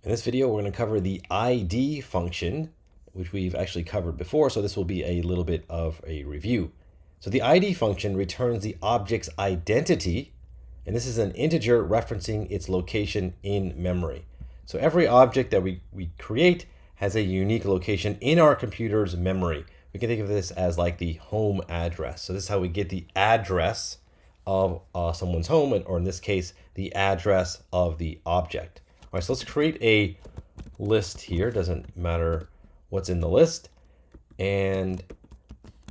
In this video, we're going to cover the ID function, which we've actually covered before, so this will be a little bit of a review. So the ID function returns the object's identity, and this is an integer referencing its location in memory. So every object that we create has a unique location in our computer's memory. We can think of this as like the home address. So this is how we get the address of someone's home, or in this case, the address of the object. All right, so let's create a list here. Doesn't matter what's in the list. And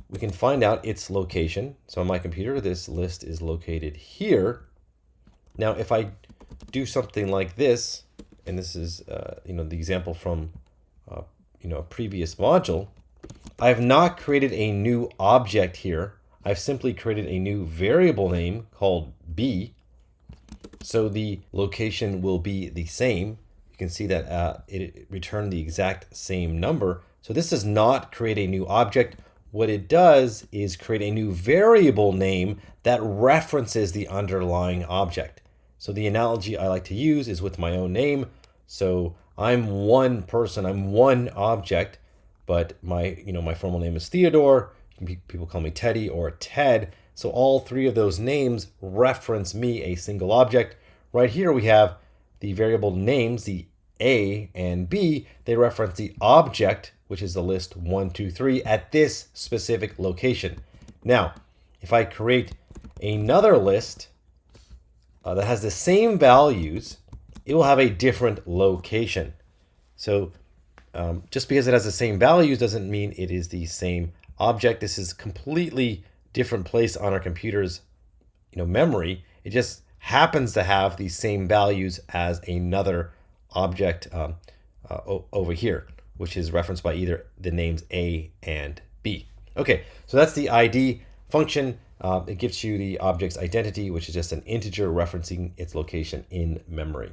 we can find out its location. So on my computer, this list is located here. Now, if I do something like this, and this is the example from a previous module, I have not created a new object here. I've simply created a new variable name called B. So the location will be the same. You can see that it returned the exact same number. So this does not create a new object. What it does is create a new variable name that references the underlying object. So the analogy I like to use is with my own name. So I'm one person, I'm one object, but my formal name is Theodore. People call me Teddy or Ted. So all three of those names reference me, a single object. Right here we have the variable names, the A and B. They reference the object, which is the list 1, 2, 3 at this specific location. Now, if I create another list that has the same values, it will have a different location. So just because it has the same values doesn't mean it is the same object. This is completely different place on our computer's memory. It just happens to have the same values as another object over here, which is referenced by either the names A and B. Okay, so that's the ID function. It gives you the object's identity, which is just an integer referencing its location in memory.